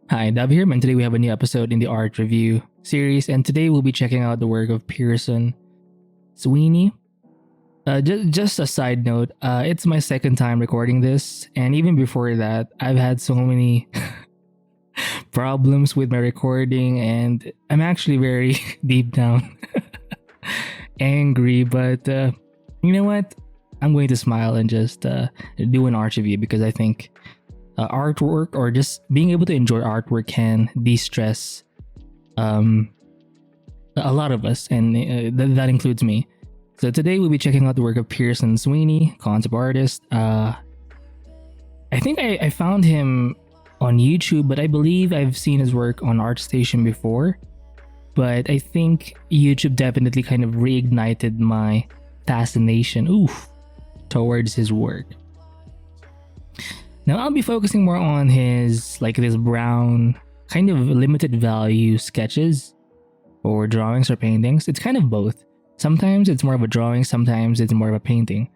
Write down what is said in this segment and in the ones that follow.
Hi, Dav here, and today we have a new episode in the art review series, and today we'll be checking out the work of Pearson Sweeney. Just a side note, it's my second time recording this, and even before that, I've had so many problems with my recording, and I'm actually very deep down angry, but you know what? I'm going to smile and just do an art review because I think artwork or just being able to enjoy artwork can de-stress a lot of us, and that includes me. So today we'll be checking out the work of Pearson Sweeney, concept artist. I think I found him on YouTube, but I believe I've seen his work on ArtStation before. But I think YouTube definitely kind of reignited my fascination towards his work. Now I'll be focusing more on his this brown kind of limited value sketches or drawings or paintings. It's kind of both. Sometimes it's more of a drawing, sometimes it's more of a painting.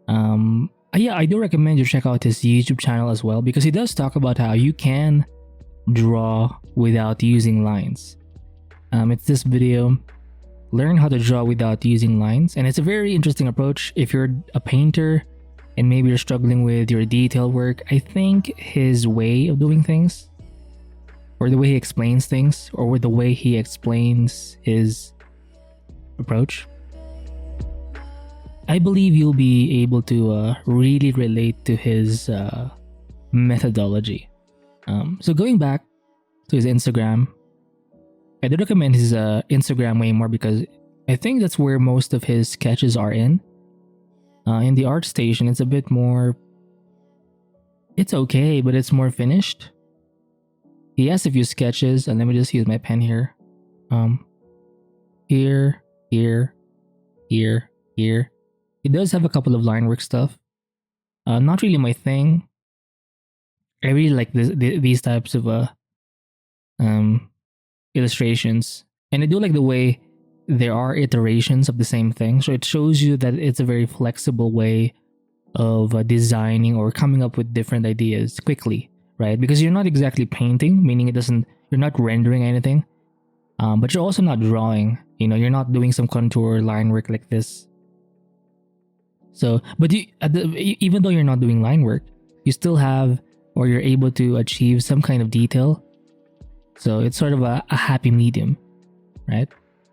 I do recommend you check out his YouTube channel as well because he does talk about how you can draw without using lines. It's this video, learn how to draw without using lines, and it's a very interesting approach if you're a painter and maybe you're struggling with your detail work. I think his way of doing things, or the way he explains things, or the way he explains his approach, I believe you'll be able to really relate to his methodology. So going back to his Instagram, I do recommend his Instagram way more because I think that's where most of his sketches are in. In the ArtStation, it's a bit more... It's okay, but it's more finished. He has a few sketches, and let me just use my pen here. Here. He does have a couple of line work stuff. Not really my thing. I really like these types of illustrations. And I do like the way there are iterations of the same thing, so it shows you that it's a very flexible way of designing or coming up with different ideas quickly, right? Because you're not exactly painting, meaning you're not rendering anything, but you're also not drawing. You're not doing some contour line work like this. So, but even though you're not doing line work, you still have, or you're able to achieve some kind of detail. So it's sort of a happy medium, right?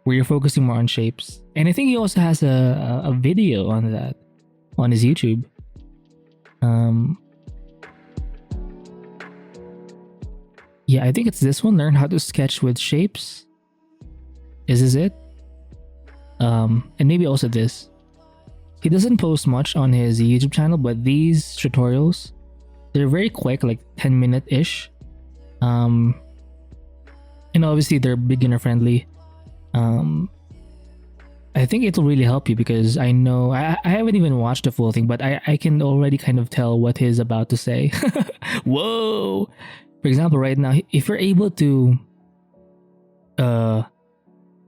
Where you're focusing more on shapes. And I think he also has a video on that on his YouTube. I think it's this one, learn how to sketch with shapes. Is this it? And maybe also this. He doesn't post much on his YouTube channel, but these tutorials, they're very quick, like 10-minute-ish. And obviously they're beginner friendly. I think it'll really help you because I know I haven't even watched the full thing, but I can already kind of tell what he's about to say. Whoa! For example, right now, if you're able to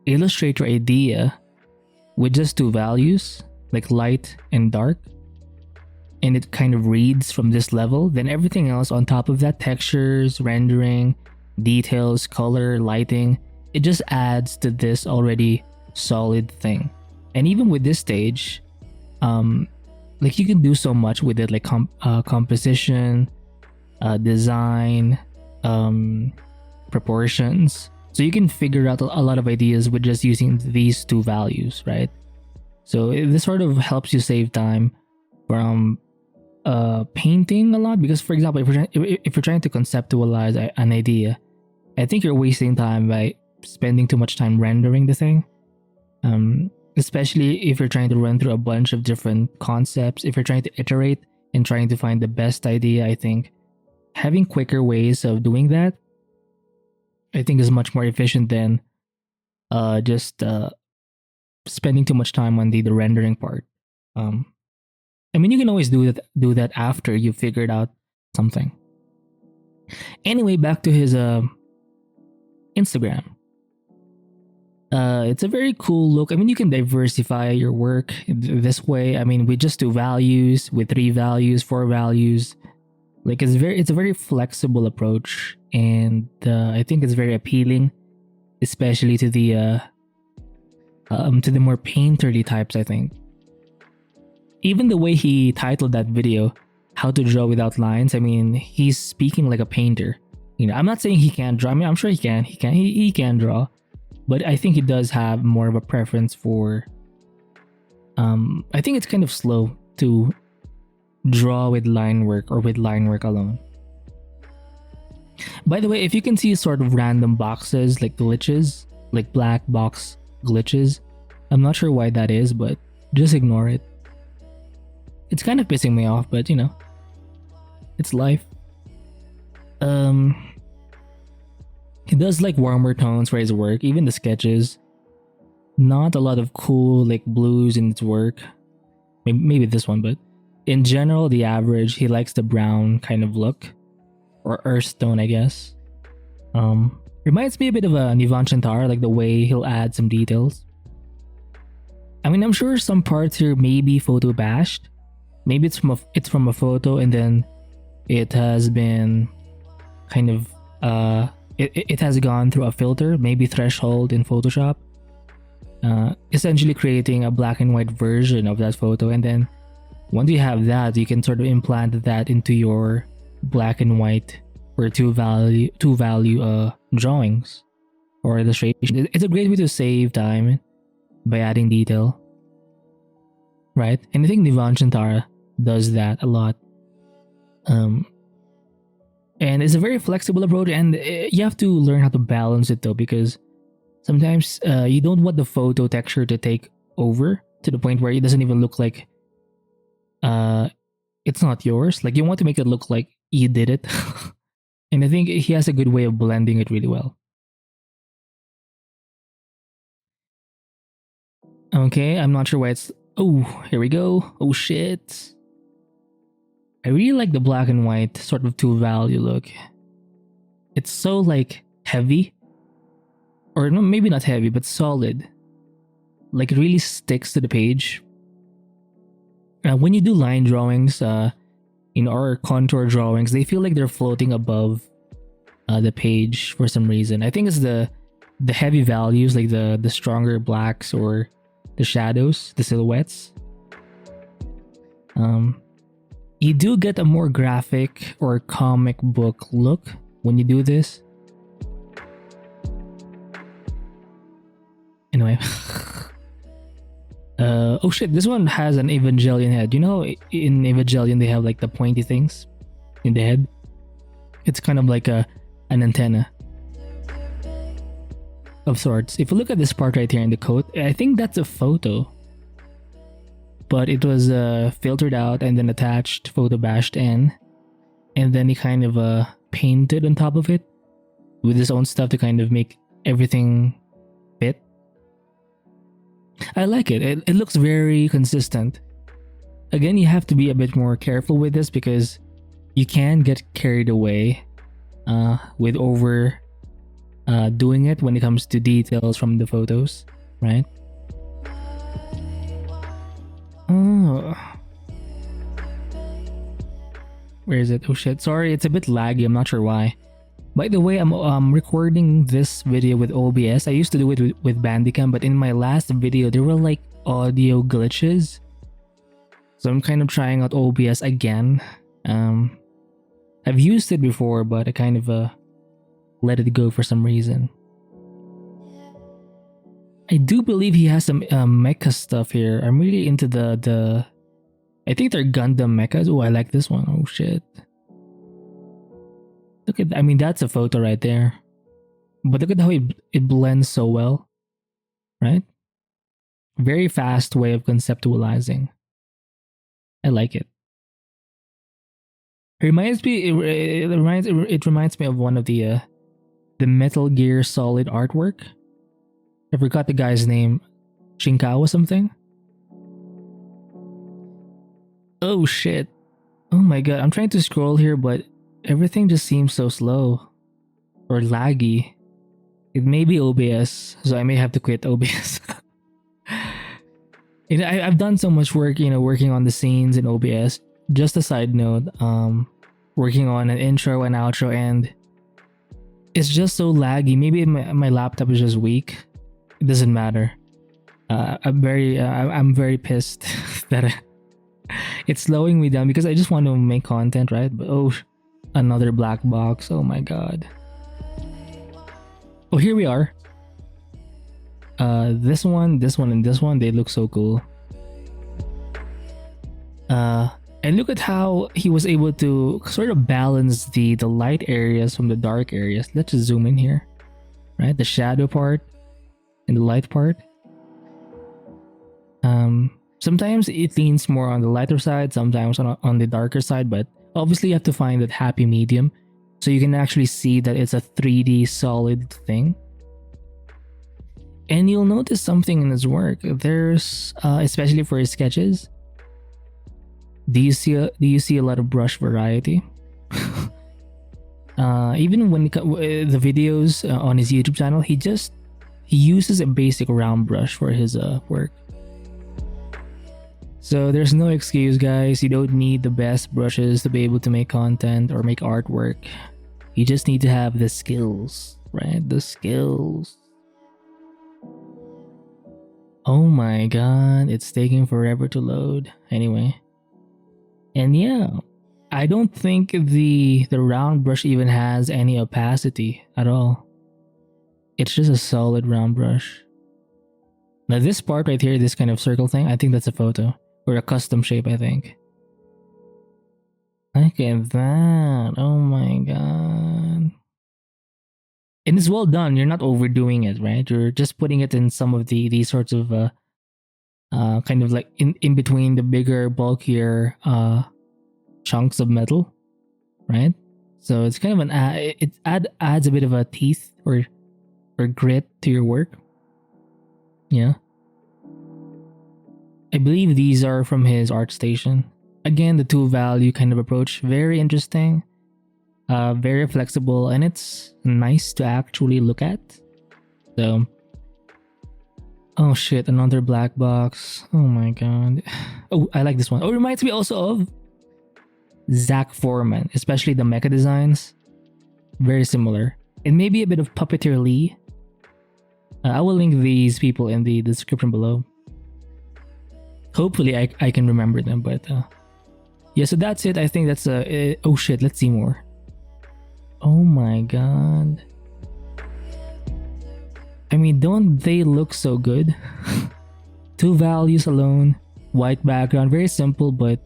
illustrate your idea with just two values, like light and dark, and it kind of reads from this level, then everything else on top of that, textures, rendering, details, color, lighting, it just adds to this already solid thing. And even with this stage, you can do so much with it, like composition, design, proportions. So you can figure out a lot of ideas with just using these two values, right? So this sort of helps you save time from painting a lot, because for example, if you're trying to conceptualize an idea, I think you're wasting time by spending too much time rendering the thing. Especially if you're trying to run through a bunch of different concepts, if you're trying to iterate and trying to find the best idea, I think having quicker ways of doing that, I think, is much more efficient than just spending too much time on the rendering part. I mean, you can always do that after you figured out something. Anyway, back to his Instagram. It's a very cool look. I mean, you can diversify your work this way. I mean, with just two values, with 3 values, 4 values, Like it's a very flexible approach, and I think it's very appealing, especially to the more painterly types. I think even the way he titled that video, "How to Draw Without Lines." I mean, he's speaking like a painter. You know, I'm not saying he can't draw. I mean, I'm sure he can. He can draw, but I think he does have more of a preference for. I think it's kind of slow to draw with line work or with line work alone. By the way, if you can see sort of random boxes like glitches, like black box glitches, I'm not sure why that is, but just ignore it. It's kind of pissing me off, but you know, it's life. He does like warmer tones for his work, even the sketches. Not a lot of cool like blues in its work. Maybe this one, but in general, the average, he likes the brown kind of look. Or earth tone, I guess. Reminds me a bit of a Nivanh Chanthara, like the way he'll add some details. I mean, I'm sure some parts here may be photo bashed. Maybe it's from a photo and then it has been kind of it has gone through a filter, maybe threshold in Photoshop. Essentially creating a black and white version of that photo, and then once you have that, you can sort of implant that into your black and white or two value drawings or illustration. It's a great way to save time by adding detail, right? And I think Nivanh Chanthara does that a lot. And it's a very flexible approach, and you have to learn how to balance it though, because sometimes you don't want the photo texture to take over to the point where it doesn't even look like it's not yours. Like, you want to make it look like you did it. And I think he has a good way of blending it really well. Okay, I'm not sure why it's... Oh, here we go. Oh shit. I really like the black and white sort of two value look. It's so like heavy. Or no, maybe not heavy, but solid. Like, it really sticks to the page. When you do line drawings, or contour drawings, they feel like they're floating above the page for some reason. I think it's the heavy values, like the stronger blacks or the shadows, the silhouettes. You do get a more graphic or comic book look when you do this. Anyway. Oh shit, this one has an Evangelion head. You know, in Evangelion they have like the pointy things in the head. It's kind of like an antenna of sorts. If you look at this part right here in the coat, I think that's a photo. But it was filtered out and then attached, photo bashed in. And then he kind of painted on top of it with his own stuff to kind of make everything fit. I like it. It looks very consistent. Again, you have to be a bit more careful with this because you can get carried away with over doing it when it comes to details from the photos, right? Oh. Where is it? Oh shit, sorry, it's a bit laggy, I'm not sure why. By the way, I'm recording this video with OBS. I used to do it with Bandicam, but in my last video, there were like audio glitches. So I'm kind of trying out OBS again. I've used it before, but I kind of let it go for some reason. I do believe he has some mecha stuff here. I'm really into the I think they're Gundam mechas. Oh, I like this one. Oh shit. Look at, I mean, that's a photo right there. But look at how it blends so well. Right? Very fast way of conceptualizing. I like it. It reminds me of one of the Metal Gear Solid artwork. I forgot the guy's name. Shinkawa something? Oh shit. Oh my god, I'm trying to scroll here, but everything just seems so slow. Or laggy. It may be OBS, so I may have to quit OBS. I've done so much work, working on the scenes in OBS. Just a side note, working on an intro and outro, and it's just so laggy. Maybe my laptop is just weak. It doesn't matter. I'm very pissed that it's slowing me down because I just want to make content, right? But oh, another black box. Oh my god. Oh, here we are. This one, and this one, they look so cool. And look at how he was able to sort of balance the light areas from the dark areas. Let's just zoom in here, right? The shadow part and the light part. Sometimes it leans more on the lighter side, sometimes on the darker side, but obviously you have to find that happy medium so you can actually see that it's a 3D solid thing. And you'll notice something in his work. There's, especially for his sketches, do you see a lot of brush variety? Even when the videos on his YouTube channel, he uses a basic round brush for his work. So there's no excuse, guys. You don't need the best brushes to be able to make content or make artwork. You just need to have the skills, right? The skills. Oh my god, it's taking forever to load. Anyway. And yeah, I don't think the round brush even has any opacity at all. It's just a solid round brush. Now this part right here, this kind of circle thing, I think that's a photo. Or a custom shape, I think. Look at that. Oh my god. And it's well done. You're not overdoing it, right? You're just putting it in some of these sorts of kind of like in between the bigger, bulkier chunks of metal, right? So it's kind of it adds a bit of a teeth or grit to your work. Yeah. I believe these are from his ArtStation. Again, the two value kind of approach. Very interesting. Very flexible, and it's nice to actually look at. So, oh shit, another black box. Oh my god. Oh, I like this one. Oh, it reminds me also of Zak Foreman, especially the mecha designs. Very similar. And maybe a bit of Puppeteer Lee. I will link these people in the description below. Hopefully I can remember them, but yeah, so that's it. I think that's oh shit, let's see more. Oh my god. I mean, don't they look so good? Two values alone, white background, very simple, but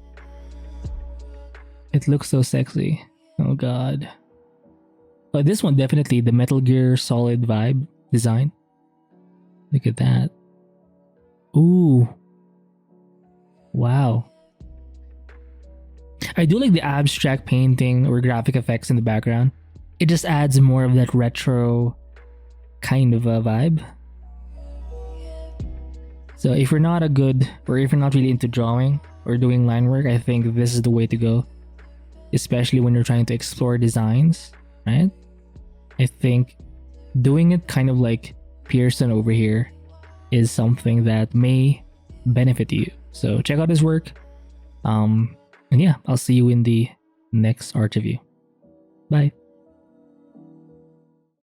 it looks so sexy. Oh god. Oh, this one definitely the Metal Gear Solid vibe design. Look at that. Ooh. Wow. I do like the abstract painting or graphic effects in the background. It just adds more of that retro kind of a vibe. So if you're not if you're not really into drawing or doing line work, I think this is the way to go. Especially when you're trying to explore designs, right? I think doing it kind of like Pearson over here is something that may benefit you. So check out his work. And yeah, I'll see you in the next art review. Bye.